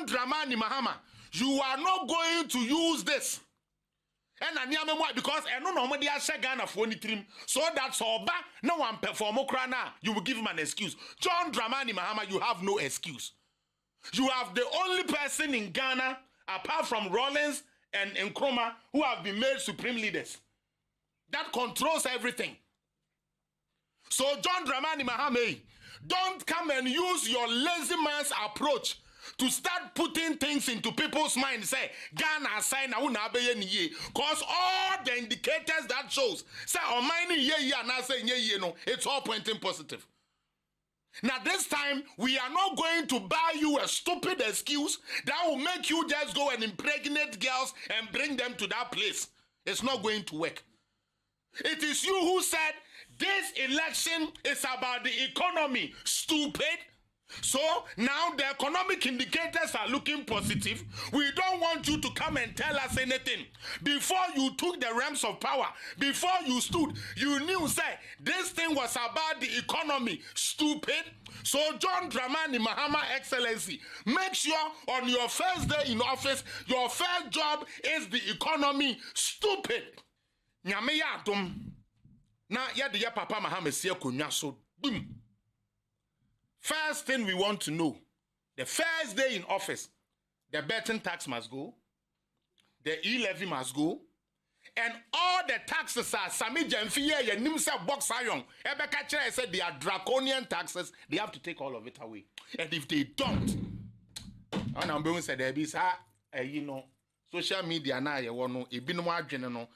John Dramani Mahama, you are not going to use this. And because nobody has Ghana for any trim, so that's all. No one perform Ukraina. You will give him an excuse. John Dramani Mahama, you have no excuse. You have the only person in Ghana, apart from Rollins and Nkrumah, who have been made supreme leaders. That controls everything. So John Dramani Mahama, don't come and use your lazy man's approach to start putting things into people's minds. Say Ghana sign because all the indicators that shows say on mining it's all pointing positive. Now this time we are not going to buy you a stupid excuse that will make you just go and impregnate girls and bring them to that place. It's not going to work. It is you who said this election is about the economy, stupid. So now the economic indicators are looking positive. We don't want you to come and tell us anything. Before you took the realms of power, before you stood, you knew, say, this thing was about the economy, stupid. So John Dramani Mahama Excellency, make sure on your first day in office, your first job is the economy, stupid. Nyame ya adom. Na ya de ya papa Mahama siya kunya so, boom. First thing we want to know, the first day in office, the betting tax must go, the e-levy must go, and all the taxes are Sami Jemfiye, ya Nimsa Box Iron. Ebeka Chere said they are draconian taxes, they have to take all of it away. And if they don't, and I'm going to say there be social media na ye wono ebinu adwene no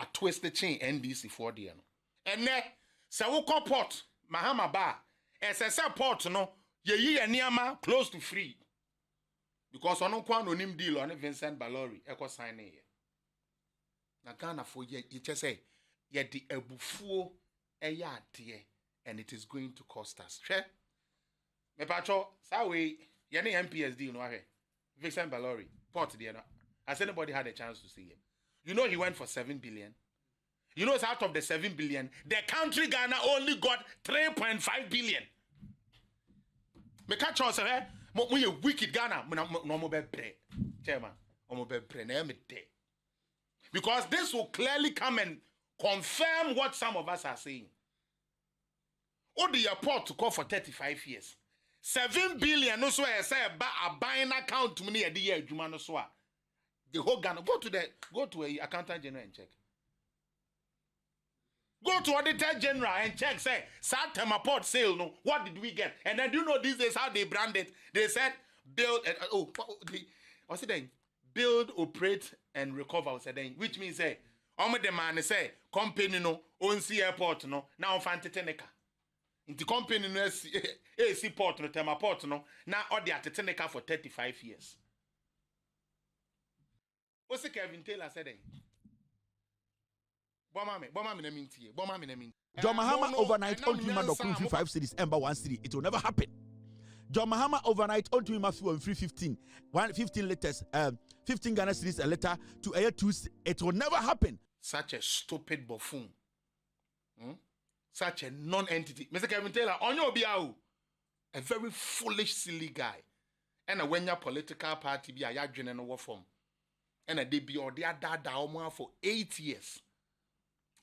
a twist the chain NDC for the no. And ne se wo port Mahama ba SSL port no ye niama close to free. Because on kwa no nim deal on Vincent Balori e ko sign e. Na Ghana for ye just say ye di ebufuo eya ade and it is going to cost us. Hwe me pacho sa we ye ne MPS deal no ahwe Vincent Balori port there no. Has anybody had a chance to see him? You know he went for 7 billion. You know, it's out of the 7 billion, the country Ghana only got 3.5 billion. Me catch us, we a wicked Ghana, no more chairman, because this will clearly come and confirm what some of us are saying. Or the airport to call for 35 years. 7 billion, no so I say a buying account to me a year, no so. The whole Ghana, go to a accountant general and check. Go to Auditor General and check, say, Satema port sale, no, what did we get? And then do you know these days how they brand it? They said, build, what's it then? Build, operate, and recover, which means, say, the man say, company, no, owns the airport, no, now fantetenica. In the company, no, AC port, no, Tema port, no, now all the atetenica for 35 years. What's the Kevin Taylor said? John Mahama overnight on to him and 5 cities, Ember 1 city. It will never happen. John Mahama overnight on to him and 315 letters, 15 Ghana cities a letter to air 2. It will never happen. Such a stupid buffoon. Such a non-entity. Mr. Kevin Taylor, on your biao, a very foolish, silly guy. And when your political party be a yajin and a form. And a debut or their dada for 8 years.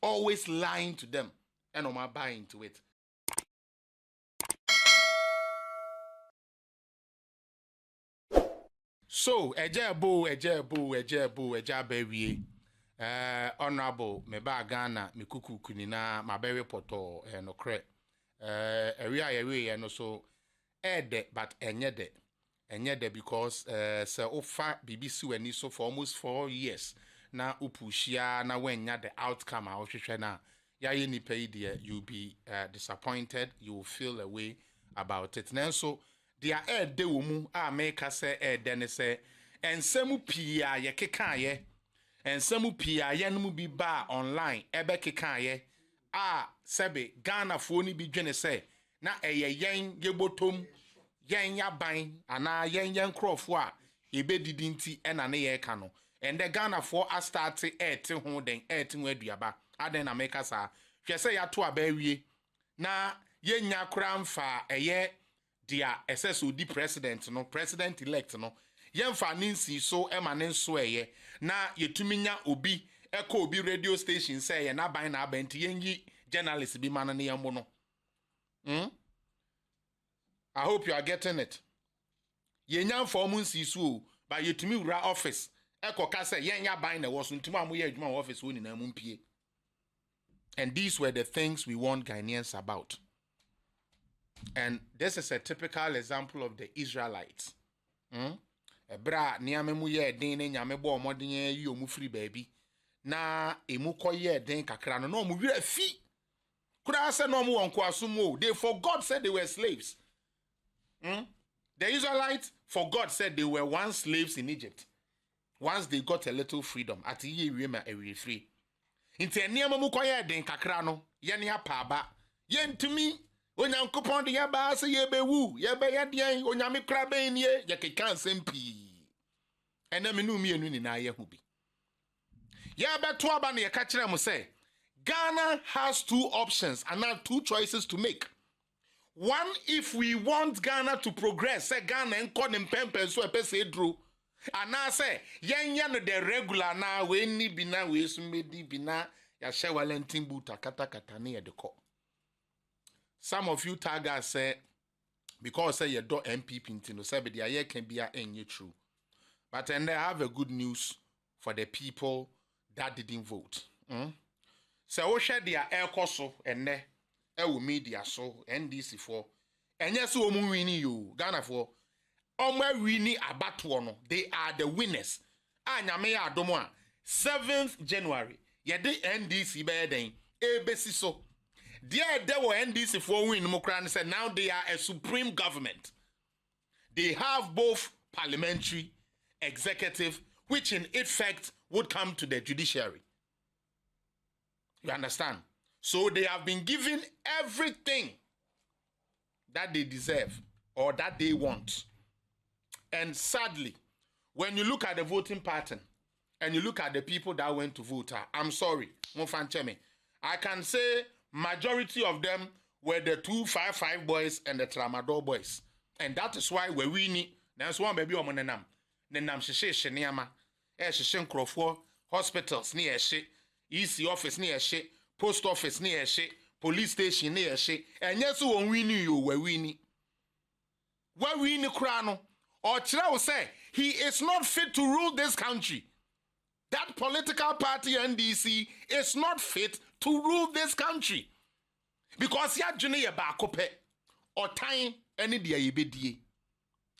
Always lying to them. And I'm buying to it. So, ejebu, honorable, meba Ghana, mikuku kunina, mabere poto, no cre. Area, no so, but enyede because se ofa BBC weni so for almost 4 years na upushia na wenya the outcome a ohwehwe na ya ye nipa ide you'll be disappointed, you will feel a way about it. Now so dia de wo mu a make say de ne say ensemu pia ye keka ye ensemu pia ye no mu bi ba online ebe keka ye a sebe Ghana fo ni bi dwene say na yen ye botom yen yaban ana yen krofo a ebe didinti ena ne ye ka no and the Ghana for a start to ho den ho aduaba aden na make sa hwe say ya to abawie na yenya kra mfa eye dia SSOD president no president elect no yemfa ninsi so emanen so eye na yetuminya obi eko obi radio station say ye na ban na abenti yenyi journalist bi man na yembo no. I hope you are getting it. Yenya for munsi so but yetumi wura office eko ka say yenya ban na wo so ntuma amoye adwuma office woni na mumpie. And these were the things we warned Ghanaians about. And this is a typical example of the Israelites. Ebra niame mu ye den ne nyame bo omodin yi omu free baby. Na emu koye den kakra no mu wi afi. Kura se no mu wonko asumo. They forgot said they were slaves. The Israelites forgot said they were once slaves in Egypt. Once they got a little freedom, at ye we free. Inti eniama mu koye den kakra no ye ne apaba. Ye ntumi onyankopon de yaba se ye bewu ye be ye den onyame kra ben nie ye keka nsem pi. Ena menu mienu ni na ye hu bi. Ye beto aba na ye ka kire mo say Ghana has two options and now two choices to make. One, if we want Ghana to progress, say Ghana enko ne mpempe so epese edro. And now say, yenya no the regular na we ni bina we sumedi bina ya she Valentin buta kata katane ya deko. Some of you taggers say, because say you do MPP intino, say but the year can be a enye true. But and I have a good news for the people that didn't vote. So we share their air koso and ne ewu media so NDC for and yes omu wini you Ghana for Omwe wini abatuo no. They are the winners. Anyame ya adomo a 7th January. Yede NDC beden. Ebesi so. There were NDC for win Mokrani said now they are a supreme government. They have both parliamentary, executive, which in effect would come to the judiciary. You understand? So they have been given everything that they deserve or that they want. And sadly, when you look at the voting pattern and you look at the people that went to vote, I'm sorry, I can say majority of them were the 255 boys and the Tramadol boys. And that is why we winning. That's one baby on Nenam. Nenam Shishe Niama, Shishen Crawford, hospitals near she, EC office near she, post office near she, police station near she, and yes, when we knew you were winning. Where we in the crown. Or Chira will say, he is not fit to rule this country. That political party NDC is not fit to rule this country. Because ya june ye bakope or time any dia ye bedie.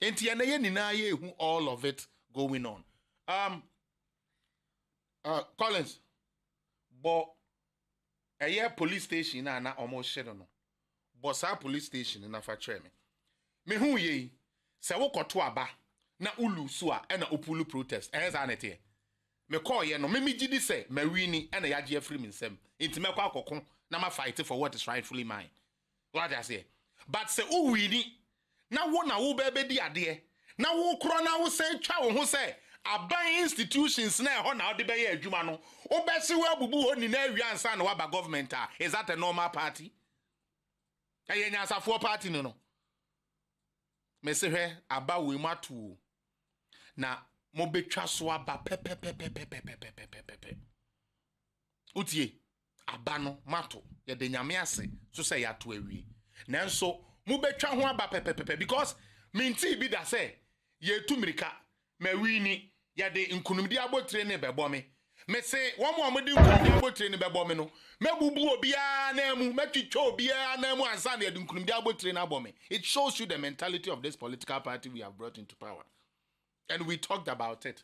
Enti ya ye nina ye hu all of it going on. Collins, but a year police station na almost shed on. But sa police station na fa tre me hu ye. Se wo koto aba na ulu so a na opulu protest za na te me call ye no me gidi say ma wini na ya je afri nsem enti me kwa akoko na ma fight for what is rightfully mine. What I say, but se o wini na wo be di ade na wo kro na wo say twa wo ho say aban institutions na ho na wo de be ye adwuma no wo be se wo abubu ho ni na awia ansa na wa ba government is that a normal party? Ayenya asafo party no. Mesehe aba we matu na mo betwa so aba pepepepepepepepepepe utie aba no mato ye de nyame ase so say ya to awie nanso mo betwa ho aba pepepepe because minti bi da say ye tumirika ma wini ye de nkunumdi abotre ne bebo me say one mo amodi nkunumdi abotre ne bebo me no mebubu obia na mu metwitwa obia na mu ansa na ye de nkunumdi abotre na abome. It shows you the mentality of this political party we have brought into power. And we talked about it.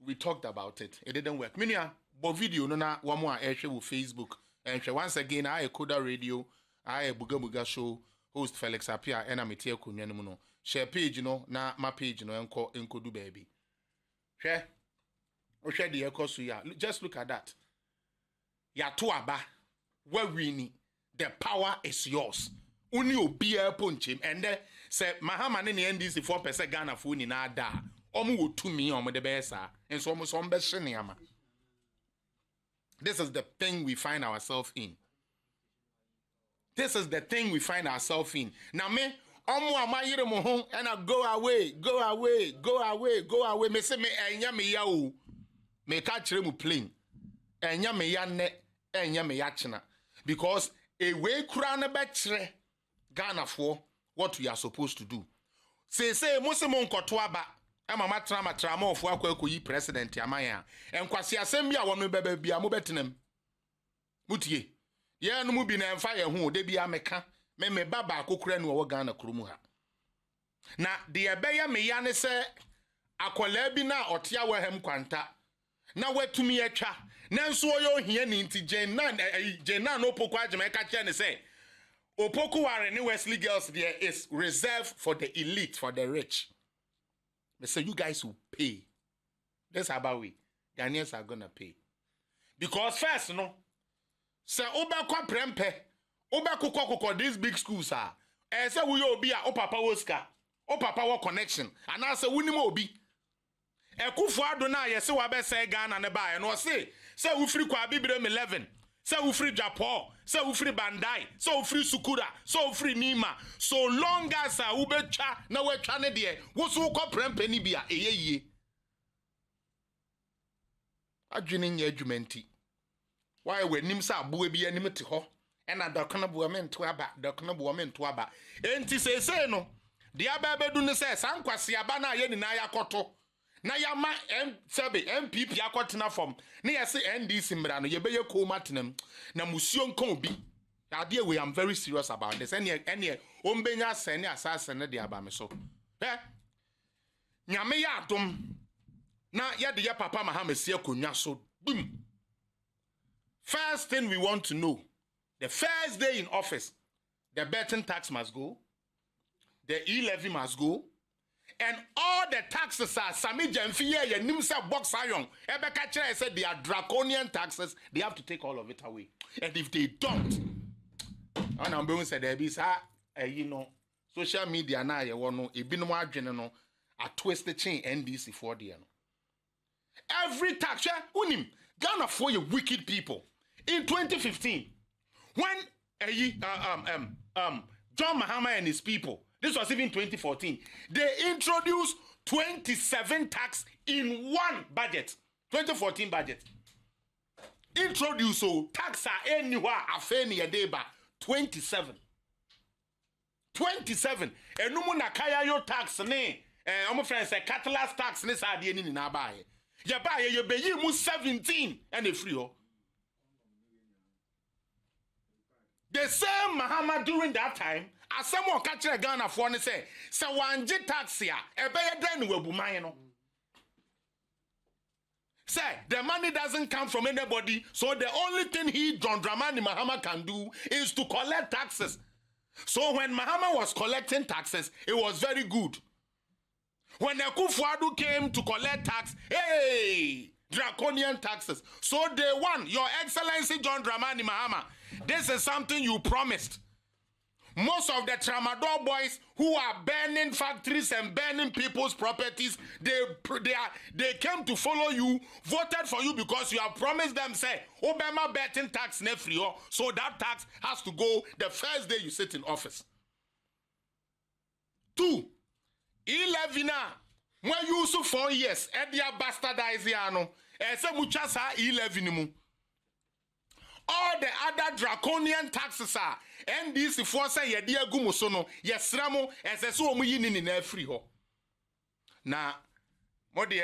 It didn't work. Minia bo video no na one more air with Facebook. And once again I Koda Radio, I Buga show host Felix Appiah and Amitia Kunyamu no. Share page no na my page no enko do baby. Share. O share the echo so ya. Just look at that. Ya to aba where we need the power is yours. Uni obi e ponchim and then say Mahama ne NDC 4% Ghana fo ni na da. Omo wo tumi omo de be sa. Enso omo so mbe hye ne ama. This is the thing we find ourselves in. Now me Omo amayire mo ho and I go away, go away, go away, go away. Me say me enya me ya o. Me ka kire mu plain. Enya me ya ne, enya me ya chena. Because a way kura na be kire Ghana for what we are supposed to do. Say mo se mo nkoto aba. Ema matra mo ofo akwakoyi president amaya. Enkwase asem bia wono beba bia mo betenem. Mutie. Ye no mu bi na emfa ye ho de bia meka. Me baba akokura no wo Ghana kromu ha. Na de ebeye me ya ne se akola bi na otia wahem kwanta. Na watumi atwa. Nanso oyo hia ni nti Jenna no poko agema ka kye ne se Opoku Warren and Wesley girls there is reserved for the elite, for the rich. They say you guys will pay. That's how we Ghanaians are gonna pay. Because first, no, say Obakwa Prempe, Obakukoko, these big schools are. Say we obi a Papa Oscar, Papa wa connection, and I say we ni mo obi. Ekufu Adona yesi wabe say Ghana ne ba and say we free kwa Bibidem 11. Say we free Japan, say we free Bandai, so we free Sukura, so we free Nima. So long as ubecha na we chane die, wo so ko prempe ni bia eyeye. Adwene nya adwumenti. Why we nim sa abo bi anim te ho, e na dokana bo amento aba. Enti say no, de aba bedu ne say sankwase aba na ye ni na yakoto. Na yama MPP akotena form na yesi NDC mra no ye beye ko matenam na musio nkan obi ade we am very serious about this ene ombenya sene asase ne de aba me so nyame ya adom na ye de ye papa Mahama sie akonwa so boom. First thing we want to know, the first day in office, the betting tax must go, the e-levy must go. And all the taxes are Sami Jemfiye, Nimsa Box Iron, Ebeka Chere said they are draconian taxes, they have to take all of it away. And if they don't, and I'm going to say there be social media na ye wono ebinu adwene no a twist the chain NDC for the every tax unim Ghana for you wicked people. In 2015, when John Mahama and his people, this was even 2014. They introduced 27 tax in one budget. 2014 budget. Introduce tax anywhere afeni adeba 27. 27. Enumu nakaya yo tax ne omo friends say catalyst tax ne sa de ni na bae. Ye bae ye beyi mu 17 and e free ho. The same Mahama during that time, as someone catch a Ghana for and say wanje taxia, a better than webumaino. Say the money doesn't come from anybody, so the only thing John Dramani Mahama can do is to collect taxes. So when Mahama was collecting taxes, it was very good. When Akufo-Addo came to collect tax, hey, draconian taxes. So day one, Your Excellency John Dramani Mahama, this is something you promised. Most of the Tramadol boys who are burning factories and burning people's properties, they came to follow you, voted for you because you have promised them, say, Obama betting tax nefrio, so that tax has to go the first day you sit in office. 2, 11 when you use 4 years, Edia bastardiziano, ese muchasa 11 mu. All the other draconian taxes are NDC for say ye dia gumusono yesramo eseso omu yini ni na free ho na mo de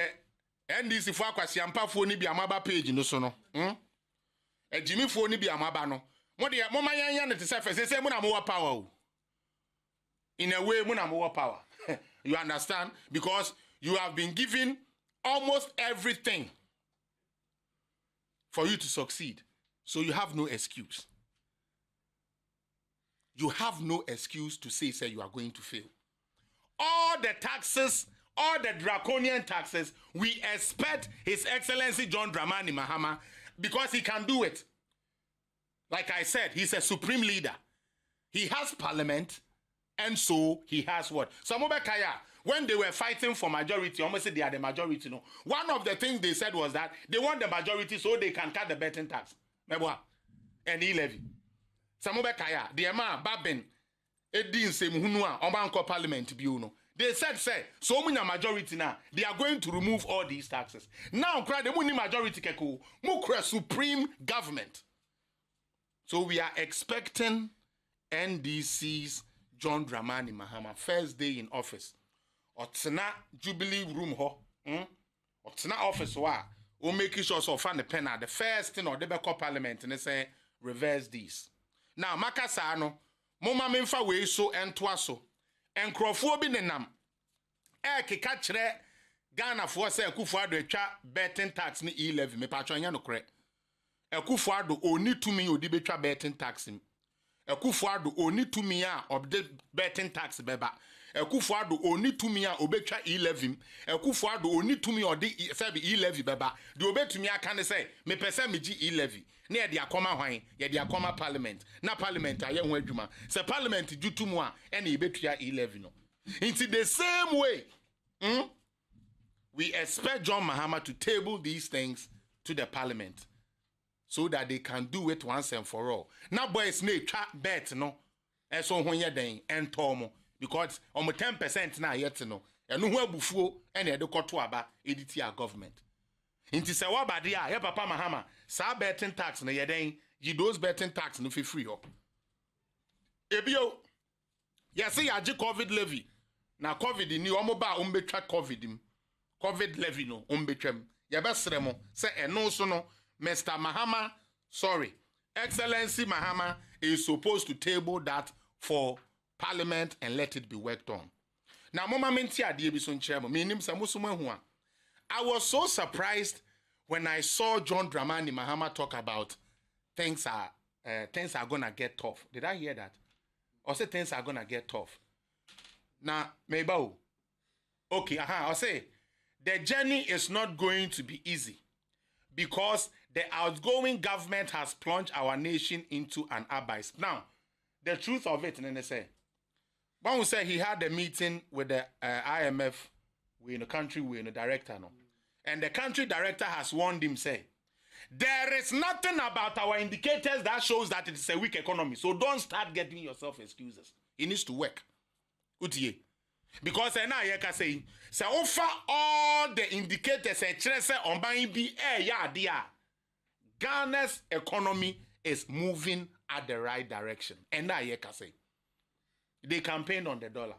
NDC for akwasi ampafo ni bi amaba page no so no ejimi fo ni bi amaba no mo de mo manyanya ne te se mo na mo power o. In a way mo na mo power. You understand? Because you have been given almost everything for you to succeed. So you have no excuse. You have no excuse to say you are going to fail. All the taxes, all the draconian taxes, we expect His Excellency John Dramani Mahama because he can do it. Like I said, he's a supreme leader. He has parliament, and so he has what? Samobekaya, when they were fighting for majority, almost said they are the majority. No, one of the things they said was that they want the majority so they can cut the betting tax. And e-levy. Samobekaya, the Emma Babin, Edin same hunua obanko parliament bill no. They said, so many majority now, they are going to remove all these taxes. Now, cry the money majority keko, mukra supreme government. So we are expecting NDC's John Dramani Mahama first day in office. Otsena Jubilee room ho. Otsena office wa. O make sure so fan the pen the first thing or the beko parliament and they say reverse this. Now, makasa no, moma memfa we so entwa so. Enkrofo bi nenam keka kire Ghana fo se Akufo-Addo atwa betting tax ni E11 me patcho anya no kre Akufo-Addo oni tumi odi betwa betting tax mi Akufo-Addo oni tumi a obde betting tax beba Akufo-Addo oni tumi a obetwa E11 Akufo-Addo oni tumi odi sabi E11 beba de obetumi aka ne se me pese me gi E11 na ye de akoma hwan ye de akoma parliament na parliament aye ho adwuma se parliament jutumu a ene ye betua E11 no into the same way we expect John Mahama to table these things to the parliament so that they can do it once and for all. Now boys na twa bet no eso ho ye den entomo because on 10% na yet no eno ho abufuo ene ye de koto aba editi our government. Inti se wabade a ye papa Mahama sa betting tax na ye den yi those betting tax no fi free up. Ebio ye say ya COVID levy na COVID ni omo ba ombetwa COVID levy no ombetwam ye besre mo se eno so no Mr. Mahama, sorry, Excellency Mahama is supposed to table that for Parliament and let it be worked on. Now, Mama Menti Adiebi son chairman, meaning Samusuma. I was so surprised when I saw John Dramani Mahama talk about things are gonna get tough. Did I hear that? Or say things are gonna get tough. Now, maybe okay, I'll say the journey is not going to be easy because the outgoing government has plunged our nation into an abyss. Now, the truth of it, and they say, one will say he had a meeting with the IMF, we in the country, we in the director, no, and the country director has warned him, say, there is nothing about our indicators that shows that it is a weak economy. So don't start getting yourself excuses. It needs to work. Utiye. Because now you can say, offer all the indicators on buying be Ghana's economy is moving at the right direction. And now you can say, they campaigned on the dollar,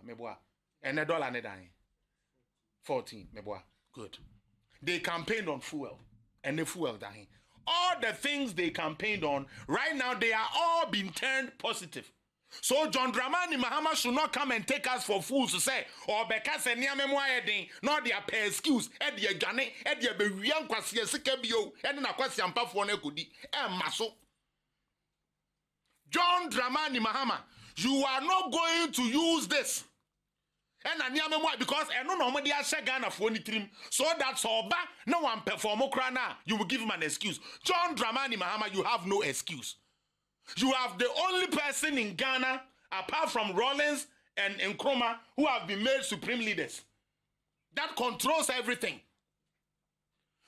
and the dollar ne dying 14, good. They campaigned on fuel, and the fuel dying. All the things they campaigned on right now, they are all being turned positive. So John Dramani Mahama should not come and take us for fools to say, or because any amemwa not their pay excuse, and the gane, and the bewian kwasi sikebio, and na kwasi ampa for nekudi, and maso. John Dramani Mahama, you are not going to use this. And anyamemwa because no normally I say Ghana for any trim, so that's all ba no one performokrana. You will give him an excuse. John Dramani Mahama, you have no excuse. You have the only person in Ghana, apart from Rollins and Nkrumah, who have been made supreme leaders. That controls everything.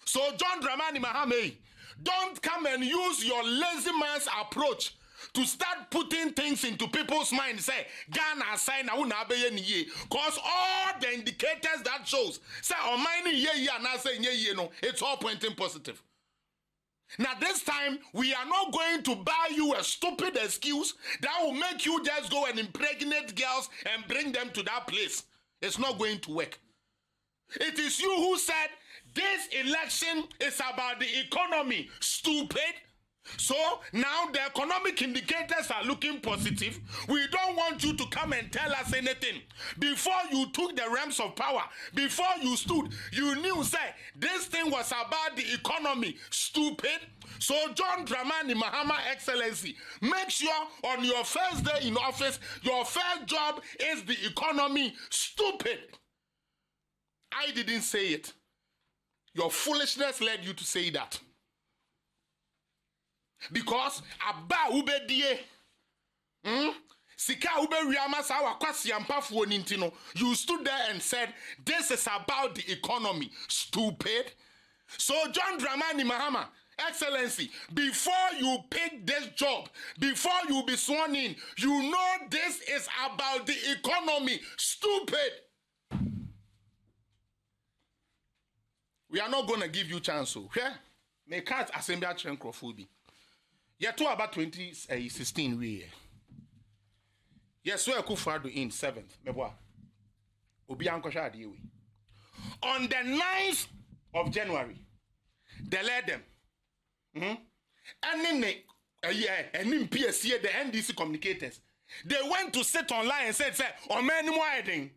So John Dramani Mahama, don't come and use your lazy man's approach to start putting things into people's minds. Say, Ghana sign na una be ye. Cause all the indicators that shows, say, on mine ye and I say ye no, it's all pointing positive. Now this time, we are not going to buy you a stupid excuse that will make you just go and impregnate girls and bring them to that place. It's not going to work. It is you who said this election is about the economy, stupid. So now the economic indicators are looking positive. We don't want you to come and tell us anything. Before you took the realms of power, before you stood, you knew, say, this thing was about the economy, stupid. So John Dramani Mahama, Excellency, make sure on your first day in office, your first job is the economy, stupid. I didn't say it. Your foolishness led you to say that. Because Abba ube die, Sika ube riamasa wakwasi ampafu onintino. You stood there and said, this is about the economy. Stupid. So John Dramani Mahama, Excellency, before you pick this job, before you be sworn in, you know this is about the economy. Stupid. We are not going to give you chance. So, yeah? May can't assembly Chenkrofobia. Yeah, to about 2016 we. Yes, we are Kufadu in 7th. Meboa. Obi Ankosha Adiwe. On the 9th of January, they led them. And then and PSC, the NDC communicators, they went to sit online and said, "Oh man, more heading."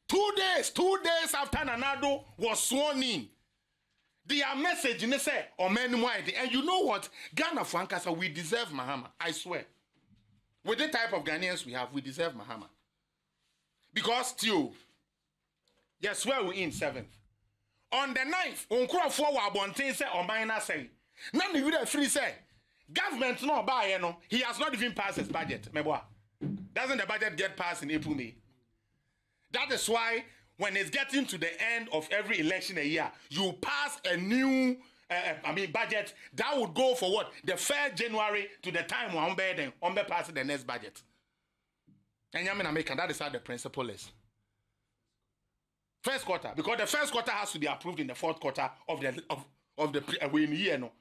2 days after Nanado was sworn in, their message in say, "Oh man, more heading." And you know what? Ghana Francasa, we deserve Mahama. I swear. With the type of Ghanaians we have, we deserve Mahama. Because still, yes, where we in 7th. On the 9th, on crop forward bontin say on minor say. Now the would free say government no buy he has not even passed his budget. Meboa. Doesn't the budget get passed in April, May? That is why when it's getting to the end of every election a year, you pass a new budget that would go for what? The 1st January to the time on pass the next budget. And I mean, that is how the principle is. First quarter, because the first quarter has to be approved in the 4th quarter of the year, no,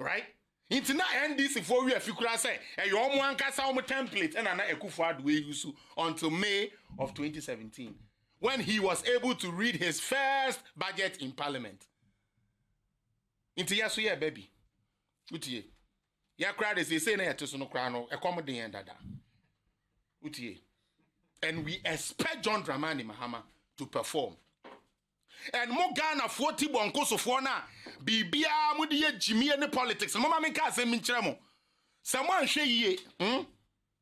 right? It's not NDC for you if you could say, "Hey, you want to template and an Ekufuad we use until May of 2017, when he was able to read his first budget in Parliament." Into yes, yeah, baby. Utie, ya crowd is saying it to no crano, accommodate and dada. Utie, and we expect John Dramani Mahama to perform. And more Ghana 40 bonko so for na bibia mudi Jimmy and the politics. Mama me ka say minchiramo. Someone share ye.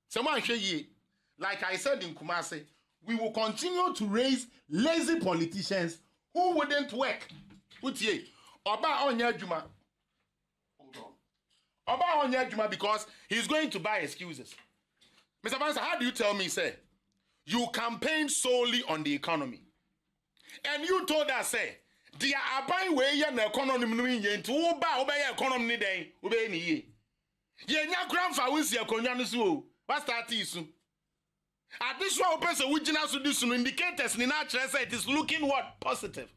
Someone share ye. Like I said in Kumasi, we will continue to raise lazy politicians who wouldn't work. Utie, Oba Onya Juma. Oba Onya Juma because he's going to buy excuses. Mr. Bansa, how do you tell me, say, you campaign solely on the economy? And you told us, say, the Appiah way in the economy to obey economy day, obey ye. Ye nya grandfather will see a conyanusu. What's that is? Additional person which now to do some indicators in natural say it is looking what? Positive.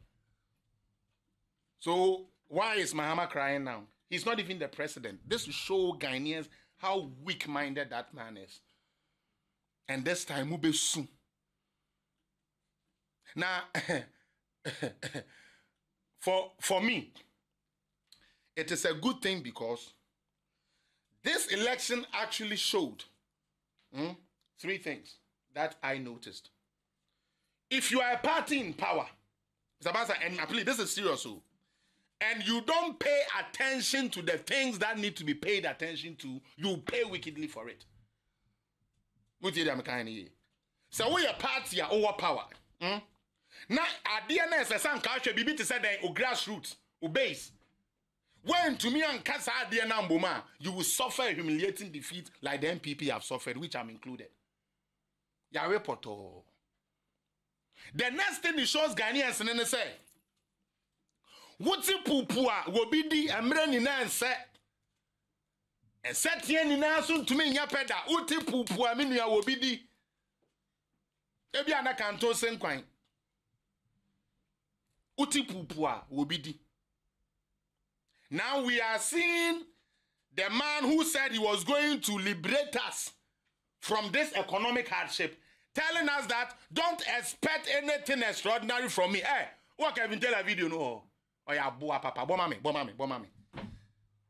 So why is Mahama crying now? He's not even the president. This will show Ghanaians how weak-minded that man is. And this time, we'll be soon. Now, for me, it is a good thing because this election actually showed 3 things that I noticed. If you are a party in power, and please, this is serious, and you don't pay attention to the things that need to be paid attention to, you pay wickedly for it. So we a party are overpower. Now at DNS as some culture bibi to say the grassroots base. When to me and Kasa Diana, you will suffer a humiliating defeat like the MPP have suffered, which I'm included. Yarepoto. The next thing it shows Ghanaians and then say, what's it pupua will be the Amrani and set. And set yen in answer to me, Yapeda, Uti pupua minia will be the Ebiana canto senquine. Uti pupua will be the. Now we are seeing the man who said he was going to liberate us from this economic hardship, telling us that don't expect anything extraordinary from me. Hey, what can I tell a video? No, oh yeah, boa papa, bomami.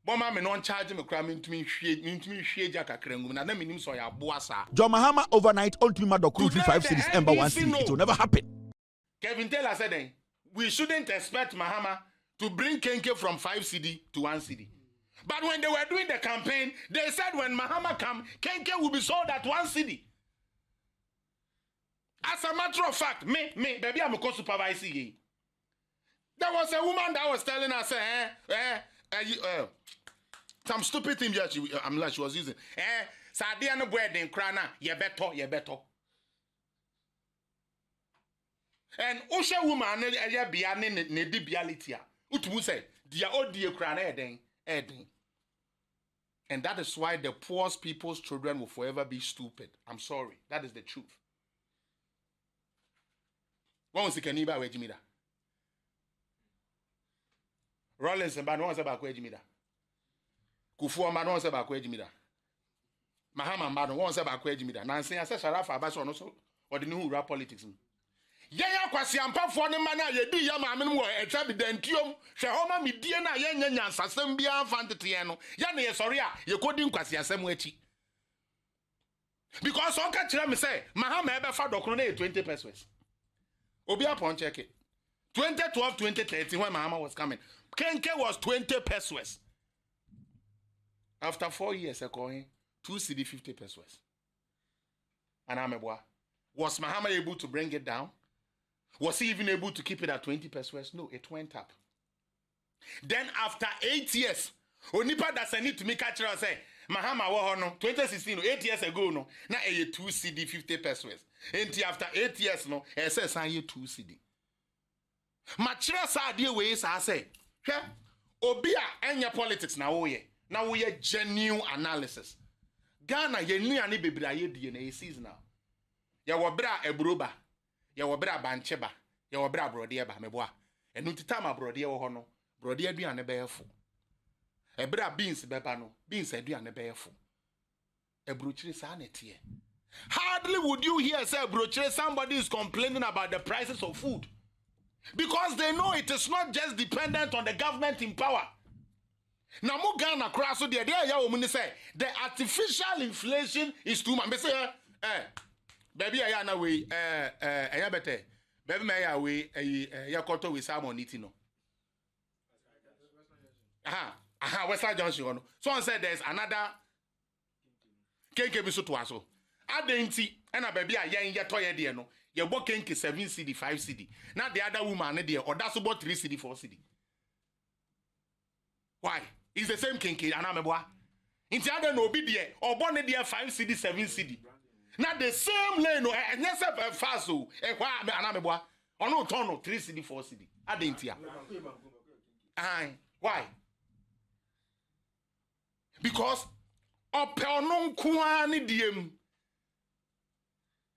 Bomami non charge me cramming to me shade jaka krengu. Na them so ya boa sa. John Mahama overnight on to Madokru 5 cities ember 1 city. It will never happen. Kevin Taylor said we shouldn't expect Mahama to bring Kenke from 5 city to 1 city. But when they were doing the campaign, they said when Mahama come, Kenke will be sold at 1 city. As a matter of fact, me, baby, I'm a co-supervisor. There was a woman that was telling us, some stupid thing I'm like she was using. Sadiana bread in Krana, ye better. And Osha woman, ne dibialitia. Utu say Dia odie krana eden. And that is why the poor people's children will forever be stupid. I'm sorry. That is the truth. One was the Kaniba Wejimida. Rollins and Banon said about Wejimida. Kufu and Banon said about Wejimida. Mahama and Banon won't say about Wejimida. Nancy, I said, Sharafa Abason also, or the new rap politics. Yaya kwasi ampa fo ne mana ye di ya ma menum wo echabi dantiom hwe homa me die na ye nya nyansasem bia amfantete no ya na ye sori a ye kodi nkwasi asem achi because on ka kire me say Mahama ebe fa dokro na 20 pesos obi upon check it 2012 2013 when Mahama was coming Kenke was 20 pesos after 4 years ago 2 cedi 50 pesos and ameboa was Mahama able to bring it down? Was he even able to keep it at 20 pesos? No, it went up. Then after 8 years, Onipa doesn't need to make a choice. Say, Mahama wa no 2016, 8 years ago no, na a 2 cedi 50 pesos. Until after 8 years no, SS a 2 cedi. Machira sa die we sa say, hwe obi a enya politics na wo ye. Na wo ye genuine analysis. Ghana ye nuane bebra ye die na ye season now. Ya wobra ebroba. Ya wobra bancheba, ya wobra brode ba meboa. Enu titama brode wo ho no, brode aduane be yefo. Ebra beans beba no, beans aduane be yefo. Ebrochire sa na tie. Hardly would you hear say ebrochire somebody is complaining about the prices of food. Because they know it is not just dependent on the government in power. Na mo Ghana kra so de ya wo mu say the artificial inflation is too much. Me say baby I na we eya bete baby me ya we ya koto we salmon eat no Western Junction no so on said there's another kenke bi so to aso adenti na baby a yen ye toye de no ye bo kenke 7 cedi 5 cedi na the other woman ne de oda so bo 3 cedi 4 cedi why it's the same kenke anameboa inti ada no obi de obo ne de 5 cedi 7 cedi. Now the same lane, no, and yes, fast so. Anameboa, on no turn 3 cedi 4 cedi. Adentia. Why? Because openon kuani diem.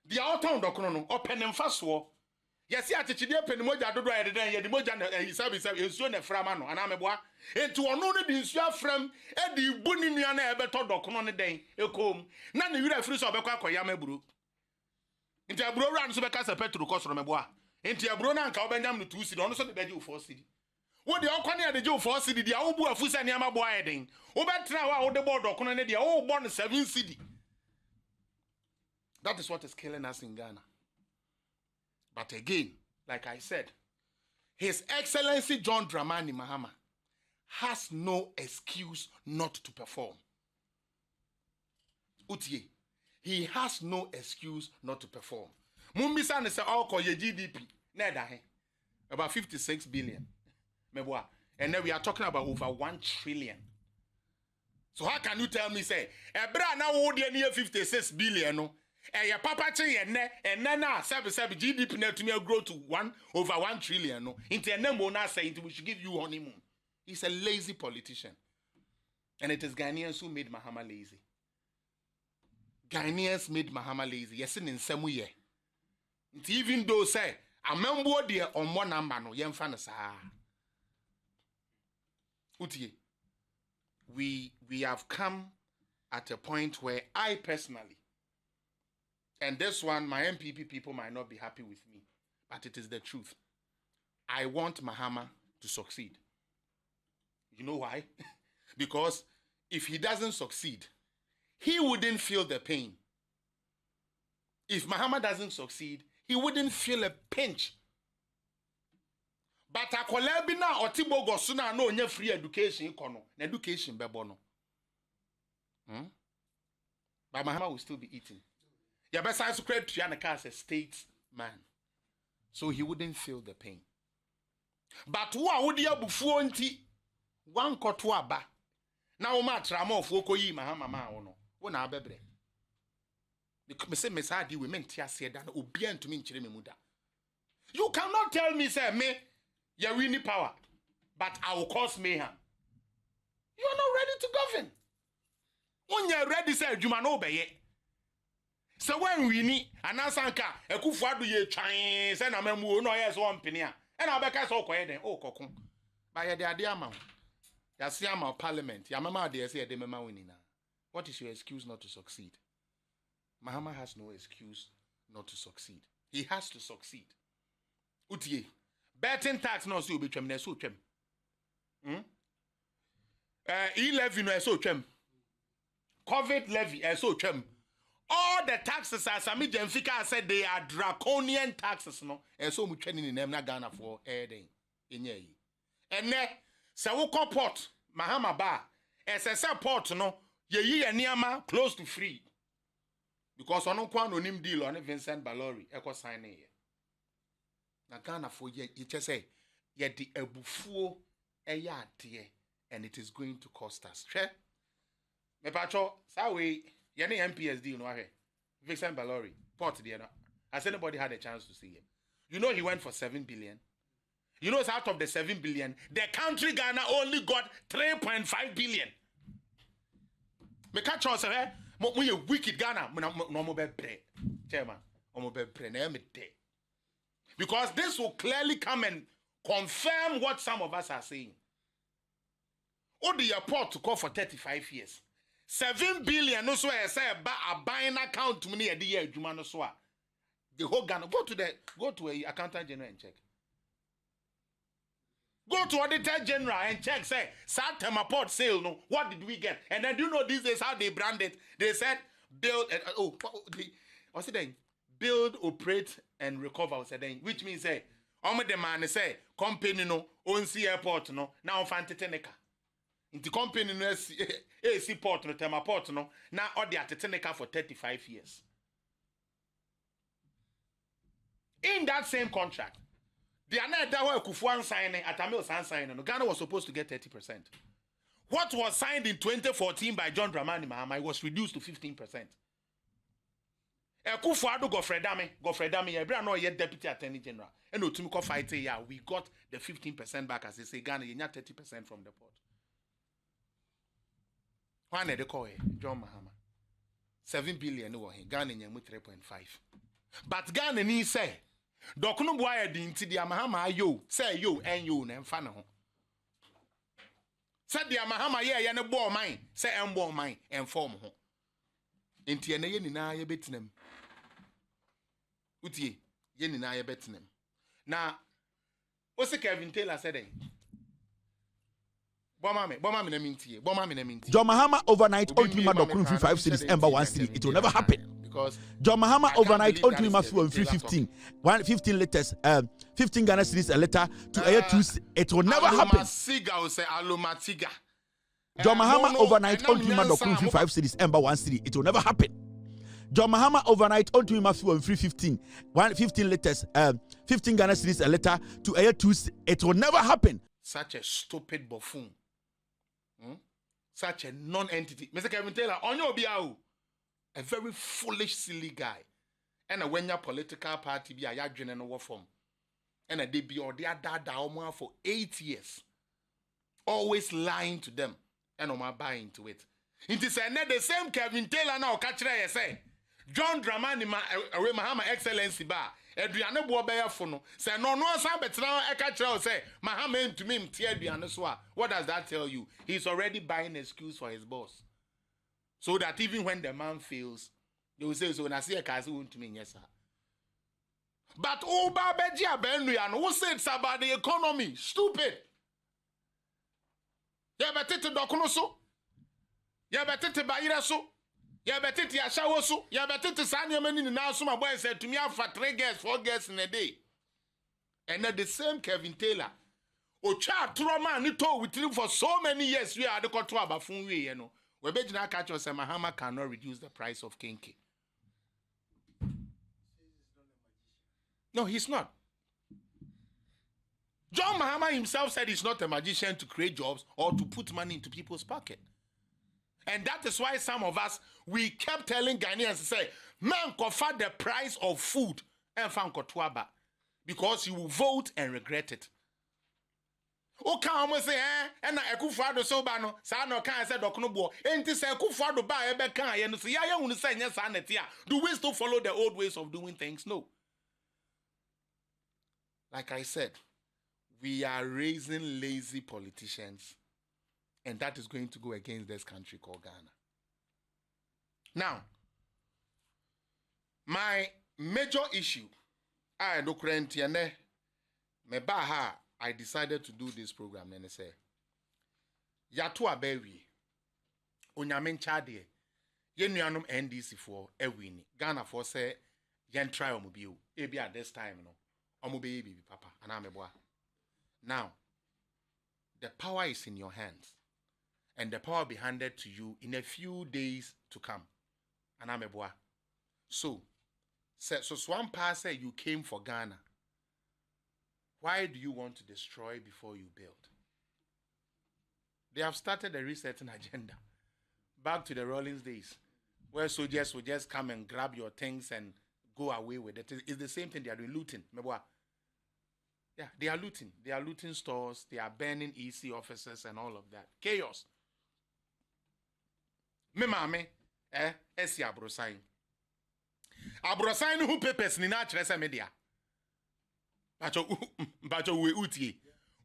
The outer docono, open and fast war. Yes, ya chichide penimoja dodo ya den ye di moja na hisabi ensuo na framano anameboa enti ono ne di nsuo afram e di buni nua na ebeto dokono ne den ekom na ne wira firi so obekwa akoya maburu enti aburo wura no so beka se petro kosoro meboa enti aburo na nka obanyam no 2 cedi ono so de beje 4 cedi wo de okwane de je 4 cedi dia wo bu afu se ne amabo ayeden wo betra wa wo de board dokono ne dia wo bo no 7 cedi. That is what is killing us in Ghana. But again, like I said, His Excellency John Dramani Mahama has no excuse not to perform. Utie, he has no excuse not to perform. Mumbisa ne se all ye GDP, about 56 billion. And then we are talking about over 1 trillion. So how can you tell me, say, Ebra now hold near 56 billion, no? Your papa and na GDP net to me grow to 1/1 trillion. No, into a number now saying we should give you honeymoon. He's a lazy politician, and it is Ghanaians who made Mahama lazy. Ghanaians made Mahama lazy. Yes, in some way. Even though say a member there on one number no yemfana sa. Utie, we have come at a point where I personally. And this one, my MPP people might not be happy with me, but it is the truth. I want Mahama to succeed. You know why? Because if he doesn't succeed, he wouldn't feel the pain. If Mahama doesn't succeed, he wouldn't feel a pinch. But akolebina otibo gosuna no onye free education kono. Education bebono. But Mahama will still be eating. Yeah, but I subscribe to Yanaka as a statesman, so he wouldn't feel the pain. But who would you bufuonti one kotwa ba? Now ma tramo foko yi Mahama ma ono. Wona abebre. Because me say mesadi we men tia se dan obi antumi nchire me muda. You cannot tell me say me ya win power. but I will cause mayhem. You are not ready to govern. When you are ready, say, you man obey. So when we need an asanka, a kufuadu ye chain, send a memu, no, yes, one penny, and I'll back us all quiet. Oh, cocoon. By the idea, man. That's the amount of parliament. Your mama, dear, say, the mama winning. What is your excuse not to succeed? Mahama has no excuse not to succeed. He has to succeed. Utie. Betting tax no so be twem na so twem. E-levy no so twem. COVID levy so twem. All the taxes as Sami Jemfika said they are draconian taxes no. So mu twani ni nem na Ghana for den. Enye yi. Ene se wo port Mahama ba se port no ye yi eniama close to free. Because on no nim deal on Vincent Ballori eko sign here. Na Ghana for ye just say ye the ebufuo eya ade and it is going to cost us. Hwe me pacho sa we ye ne MPS deal no ahwe Vincent Ballori port there no. Has anybody had a chance to see him? You know he went for 7 billion. You know, it's out of the 7 billion, the country Ghana only got 3.5 billion. Me catch us eh we a wicked Ghana no mo be pre chairman o mo be pre na me dey. Because this will clearly come and confirm what some of us are saying. All the airport to call for 35 years. 7 billion no so say a buying account to me a year juma no so. The whole Ghana go to a accountant general and check. Go to auditor general and check, say, Satema port sale, no, what did we get? And then do you know these days how they brand it? They said, build, what's it then? Build, operate, and recover, which means, say, the man say, company no, own sea airport, no, now fantetenica. Into company no, AC port, no, Tema port, no, now all the atetenica for 35 years. In that same contract, the another Kufuan signing at Tamil San signing, Ghana was supposed to get 30%. What was signed in 2014 by John Dramani Mahama was reduced to 15%. Kufuado Gofredami, Ebra no yet Deputy Attorney General. And Otumiko fight yeah, we got the 15% back as they say Ghana, you not 30% from the port. One they call John Mahama. 7 billion no Ghana 3.5. But Ghana ni say Dokuno boy di nti dia Mahama yo say yo en yo na mfa ne ho. Say dia Mahama ye ne bo man say en bo man en form ho. Nti ene ye nyina ye betinam. Utie ye nyina ye betinam. Na Ose Kevin Taylor said eh. Boma me na mintie. John Mahama overnight only man dokunu 5 cities ember 1 city. It will never happen. John Mahama overnight only man free 15 liters 15 Ghana cedis a letter to air 2. It will never happen. John Mahama overnight only man dokunu 5 cities ember 1 city. It will never happen. John Mahama overnight only man free 15 liters 15 Ghana cedis a letter to air 2. It will never happen. Such a stupid buffoon. Such a non-entity. Mr. Kevin Taylor, on your biao. A very foolish, silly guy. And when your political party be a yadrin and over form. And they be or they are for 8 years. Always lying to them. And buying to it. It is the same Kevin Taylor now catch say. John Dramani Mahama Excellency Bar. Adriana Bobeya Fono. Say no betra eka say Mahama to me Adriana Swa. What does that tell you? He's already buying an excuse for his boss. So that even when the man fails, they will say, so when I see a kazi to me, yes, sir. But Oba Bejia Benrian, who said it's about the economy? Stupid. You better to Dokunoso. You better to Bayiraso. You better to Yashawoso. You better to Sanya Meni now. So my boy said to me, I have 3 guests, 4 guests in a day. And then the same Kevin Taylor. Ocha Turama Nito with him for so many years. We are the control about Funwe, you know. Webejina catch us and Mahama cannot reduce the price of Kinky. No, he's not. John Mahama himself said he's not a magician to create jobs or to put money into people's pocket. And that is why some of us, we kept telling Ghanaians to say, man, confer the price of food and fan kotuaba, because you will vote and regret it. O can almost say, and I could father so bano, Sano can say Doconobo, and to say, I could father by a beck, and say, I want to say, yes, Anatia. Do we still follow the old ways of doing things? No. Like I said, we are raising lazy politicians, and that is going to go against this country called Ghana. Now, my major issue, I decided to do this program and I say, Yatu abewi, onyamen chade, yenuanum NDC for ewini. Ghana for say, yen try omubiu. Ebi at this time, no. Omubi baby papa, anameboa. Now, the power is in your hands, and the power will be handed to you in a few days to come. Anameboa. So Swampa said you came for Ghana. Why do you want to destroy before you build? They have started a resetting agenda. Back to the Rawlings days, where soldiers would just come and grab your things and go away with it. It's the same thing they are doing, looting. Yeah, they are looting. They are looting stores. They are burning EC offices and all of that. Chaos. Me mame, esi abrosain. Abrosain who papers ni na chresa media. Bacho we utie.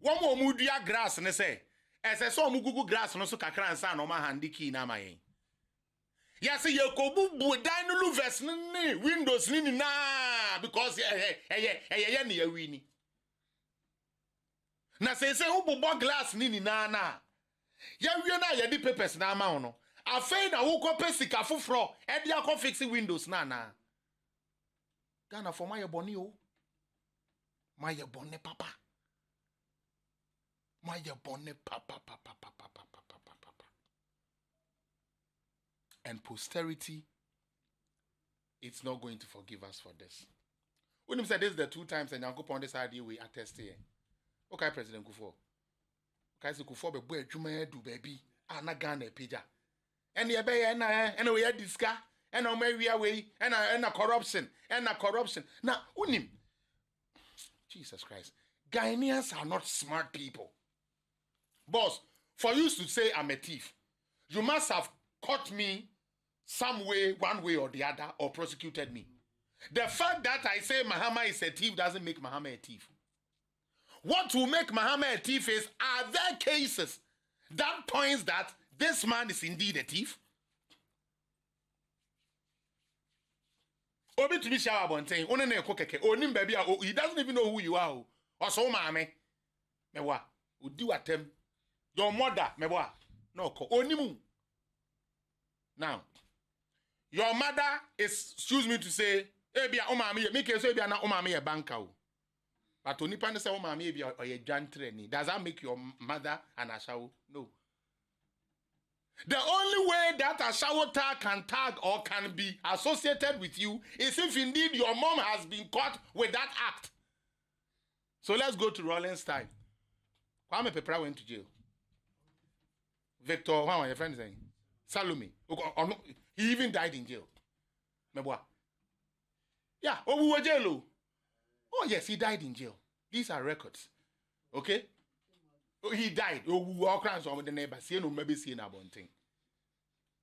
One more mudia grass ne say. Ese so mu gugu grass no so kakra nsa na o ma handi key na mayen. Yes, you kobu budan louvers ni windows ni na because ni ya wini. Na say ubu glass ni na ya wie na ya di papers na ama no. Afei na wo kope sika foforo e dia ko fix windows na. Ghana for my boni o. My bonne papa. My bonne papa. And posterity, it's not going to forgive us for this. When he said this is the 2 times and Uncle Pond this idea we attest here. Okay, President Kufo. Okay, so Kufo be boy Juma do baby. Ana Ghana pija. And the bay and we had discuss and on my way and a corruption and a corruption. Now, unim. Jesus Christ. Ghanaians are not smart people. Boss, for you to say I'm a thief, you must have caught me some way, one way or the other, or prosecuted me. The fact that I say Mahama is a thief doesn't make Mahama a thief. What will make Mahama a thief is, are there cases that points that this man is indeed a thief? Obi to be shower bontain, onene kokeke, onim baby, he doesn't even know who you are. Or so mame. Mewa, who do attempt. Your mother, mewa, no ko onimu. Now, your mother is, excuse me to say, ebia omami, make so ebia na omami a banker. But only pan say omami ebia or a jantreni. Does that make your mother an ashawo? No. The only way that a shower tag can tag or can be associated with you is if indeed your mom has been caught with that act. So let's go to Rawlings time. Kwame Pepra went to jail. Victor, what are your friends saying? Salome. He even died in jail. Meboa. Yeah, we were jail. Oh, yes, he died in jail. These are records. Okay? He died. We walk around with the neighbors. Maybe seeing about thing.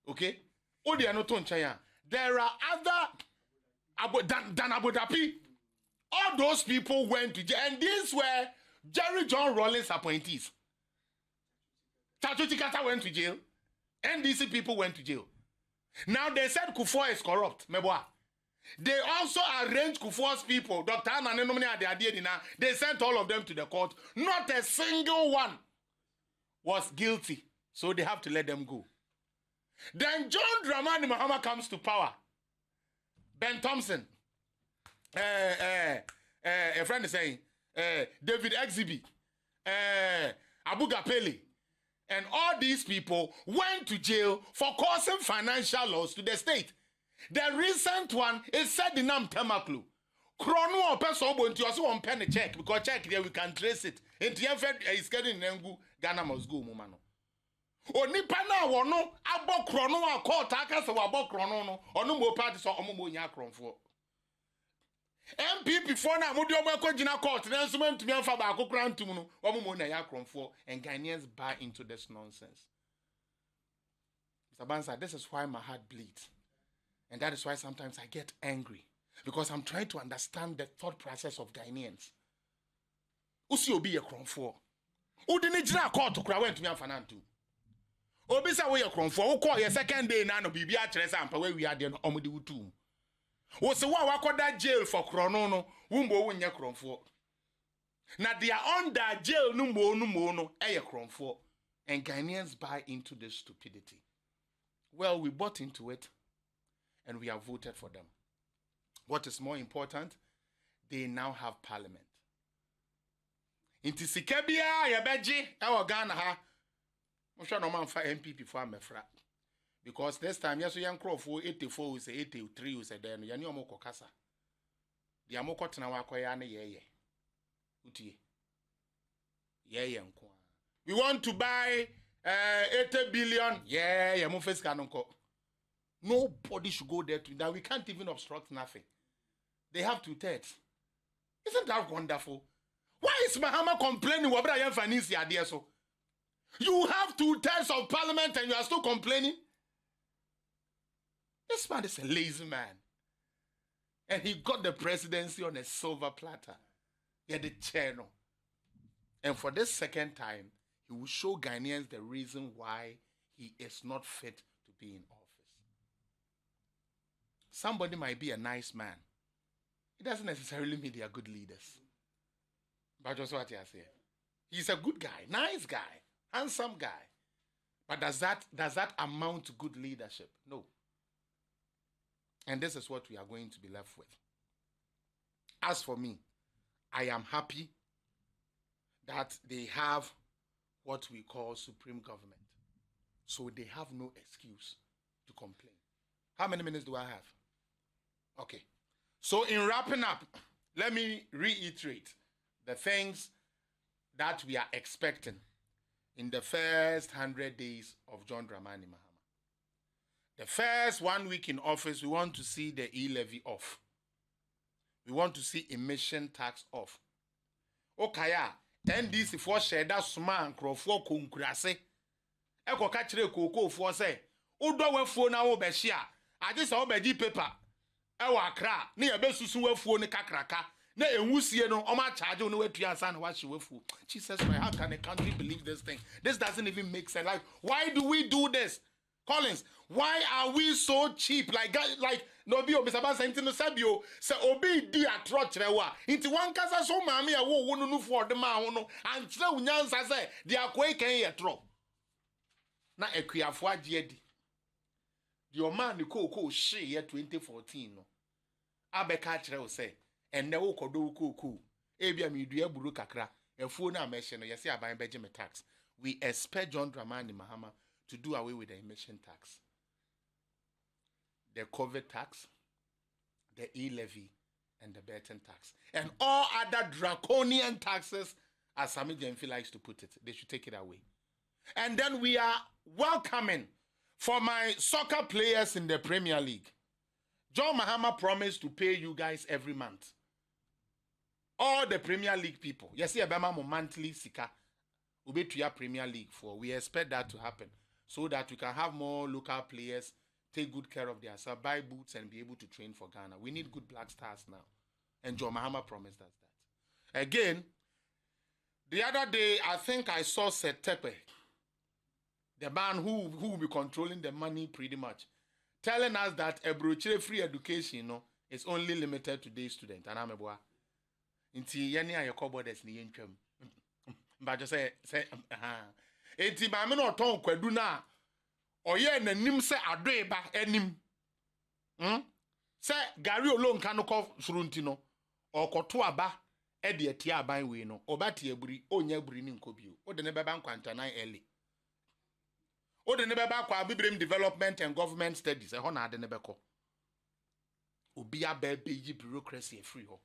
Okay? Oh, they are not on China. There are other than Abu Dhabi. All those people went to jail. And these were Jerry John Rawlings appointees. Chacho Chikata went to jail. NDC people went to jail. Now they said Kufuor is corrupt. Meboa. They also arranged Kufuor's people. Dr. They sent all of them to the court. Not a single one was guilty. So they have to let them go. Then John Dramani Mahama comes to power. Ben Thompson. A friend is saying, David Exhibi. Abu Gapeli. And all these people went to jail for causing financial loss to the state. The recent one is said in Temaklu. Chrono or person won't you also pen a check because check there we can trace it. And the effect is getting Nengu, Ghana must go, Mumano. O Nipana or no, Abo Chrono or call Takas or Abo Chrono or no more parties or Omonia Cron for. MPP for na mudi omo akogina court na nso mantumi amfa ba akokra ntum no omo mo na yakromfo and Ghanaians buy into this nonsense. Mr. Bansa, this is why my heart bleeds. And that is why sometimes I get angry. Because I'm trying to understand the thought process of Ghanaians. Usi obi ye kromfo. Udi ni jina court kura wentumi amfa na ntum. Obi sa we ye kromfo, wo call your second day na no bibia akere sa ampa we wi ade no omudi wutum. Wo se wa wakoda jail for krono no, wumbo wonye kromfo. Na they are under jail no mo eye kromfo. And Ghanaians buy into this stupidity. Well, we bought into it and we have voted for them. What is more important, they now have parliament. Inti sikebia yabeji ewo Ghana ha. Mo sure no man fa MPP for amefra. Because this time yes young crop for 84 we say 83 we say then yani omo kokasa. Di amoko tena wa koya ne yeye. Utie. Yeye nko. We want to buy 80 billion. Yeah, mo face kanonko. Nobody should go there to that. We can't even obstruct nothing. They have 2/3. Isn't that wonderful? Why is Mahama complaining? You have 2/3 of parliament and you are still complaining? This man is a lazy man. And he got the presidency on a silver platter. He had the chair. And for this second time, he will show Ghanaians the reason why he is not fit to be in office. Somebody might be a nice man. It doesn't necessarily mean they are good leaders. But just what I say. He's a good guy, nice guy, handsome guy. But does that amount to good leadership? No. And this is what we are going to be left with. As for me, I am happy that they have what we call supreme government. So they have no excuse to complain. How many minutes do I have? Okay. So in wrapping up, let me reiterate the things that we are expecting in the first 100 days of John Dramani Mahama. The first 1 week in office, we want to see the e-levy off. We want to see emission tax off. Okaya, NDC for share that sman crofo kunkurase. Eko kachire koko for say, Udo we phone na obeshia. I just saw beji paper. Ewa kra, ni ebe susu we phone kakraka. Na enwusie no oma charge no we tuansa na what she we fu. Jesus, how can a country believe this thing? This doesn't even make sense. Like, why do we do this? Collins, why are we so cheap? Like no be Mr. Bansa into no sabio say obi di atrochre wa. Inti wan kasa so maami a wo wonu no for the ma no antre unyansa say dia kwai kan ye tro. Na ekuafo agye di. The man the ko she ye 2014 no. Abeka kire wo say enne wo kodo ko. Ebia me dua buru kakra. Efuo na amehye no yesi aban beje me tax. We expect John Dramani Mahama to do away with the emission tax, the COVID tax, the e-levy, and the betting tax. And all other draconian taxes, as Sami Jenfi likes to put it, they should take it away. And then we are welcoming for my soccer players in the Premier League. John Mahama promised to pay you guys every month. All the Premier League people. Yes, Abama monthly sika. Ube to your Premier League for. We expect that to happen, so that we can have more local players take good care of themselves, buy boots, and be able to train for Ghana. We need good black stars now. And John Mahama promised us that. Again, the other day, I think I saw Setepe, the man who will be controlling the money pretty much, telling us that a brochure free education is only limited to day students. And I'm a boy. Inti yani ayoko borders ni yentwam. But just say enti ma me no ton kwadu na oye nanim se adoeba anim se gari olonka no ko surunti no okoto aba e de ati aban we no obati aburi onya aburi ni nkobio o de ne beba nkwanta nan early o de ne beba kwa bibrem development and government studies e ho na ade ne beko obi aba be yi bureaucracy free ho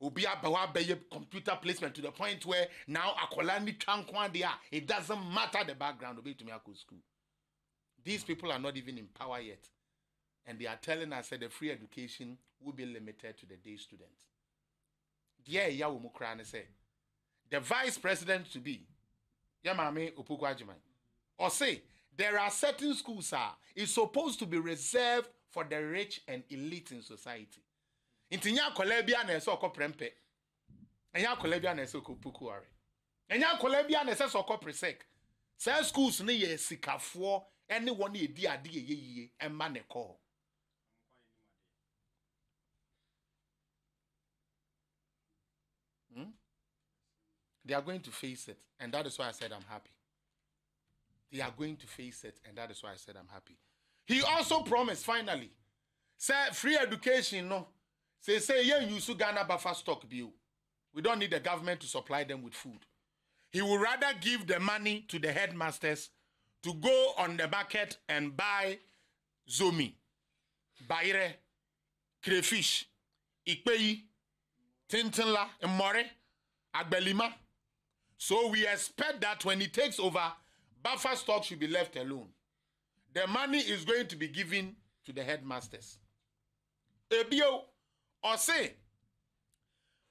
obi abawa be computer placement to the point where now akolani twankwan dia it doesn't matter the background obi to me akọ school. These people are not even in power yet, and they are telling us that the free education will be limited to the day students. Dear Yawumukran say, the vice president to be Yamame Upukwajiman, or say there are certain schools is supposed to be reserved for the rich and elite in society. Intinya kolebia na eso ko prempe. Enya kolebia na eso ko pukuare. Enya kolebia na eso ko presek. Say schools ne ye sikafo anyone e di ade ye emma ne call. They are going to face it, and that is why I said I'm happy. They are going to face it, and that is why I said I'm happy. He also promised, finally, say free education, no. Say, yeah, you should Ghana buffer stock bill. We don't need the government to supply them with food. He would rather give the money to the headmasters to go on the market and buy zomi, baire, crayfish, ikpeyi, tintinla, more, agbelima. So we expect that when he takes over, buffer stock should be left alone. The money is going to be given to the headmasters. Ebio, or say,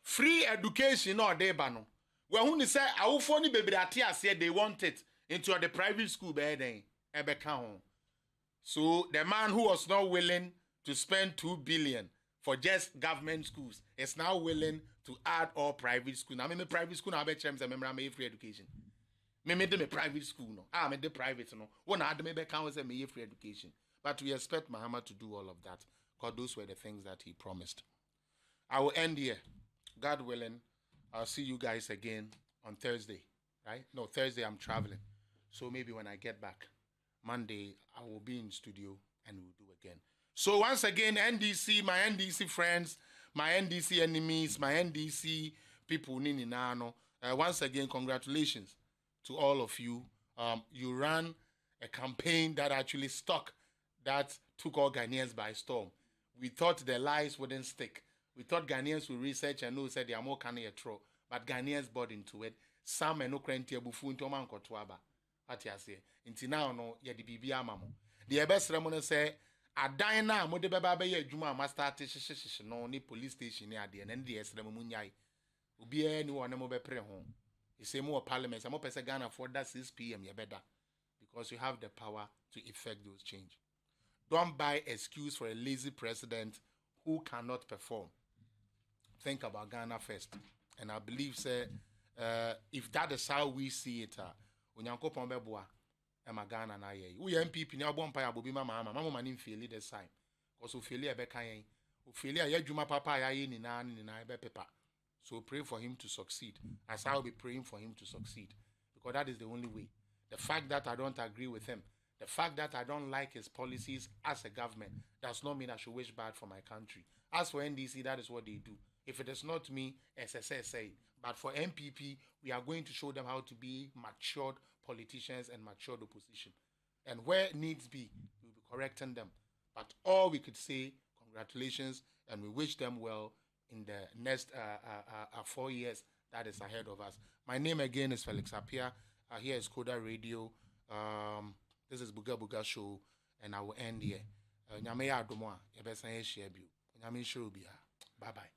free education or debano. Well, when they say, I funny baby that said they want it into the private school bed, so the man who was not willing to spend 2 billion for just government schools is now willing to add all private school. Now, I'm in the private school, I bet I'm free education. Me made them a private school, no. I made the private, no. One had me count as a free education. But we expect Mahama to do all of that, because those were the things that he promised. I will end here. God willing, I'll see you guys again on Thursday, right? No, Thursday I'm traveling. So maybe when I get back, Monday, I will be in studio and we'll do again. So once again, NDC, my NDC friends, my NDC enemies, my NDC people, once again, congratulations to all of you. You ran a campaign that actually stuck, that took all Ghanaians by storm. We thought the lies wouldn't stick. We thought Ghanaians would research and know said they are more canny a throw, but Ghanaians bought into it. Some and no cranty bufu into man kotuaba. What you say? Until now, no, ya the BBA mamo. The best Ramona say, a dina, Mode Baba Juma, master no, ni police station near the end, the Esramunyai. Ubi anyone, no more pre home. You say more parliaments, I'm up as a Ghana for that 6 p.m. You better, because you have the power to effect those change. Don't buy excuse for a lazy president who cannot perform. Think about Ghana first. And I believe, say, if that is how we see it, Unyanko Pombeboa, and Ghana na ye. We MPP now bomb paya bobi mama manin faili this time. Because Ophelia bekayen. Ophelia ye juma papa ya ye ni na ebe pepa. So pray for him to succeed. As I will be praying for him to succeed. Because that is the only way. The fact that I don't agree with him, the fact that I don't like his policies as a government, does not mean I should wish bad for my country. As for NDC, that is what they do. If it is not me, SSSA. But for MPP, we are going to show them how to be matured politicians and matured opposition. And where needs be, we'll be correcting them. But all we could say, congratulations, and we wish them well in the next 4 years that is ahead of us. My name again is Felix Appiah. Here is Koda Radio. This is Buga Buga Show, and I will end here. Bye-bye.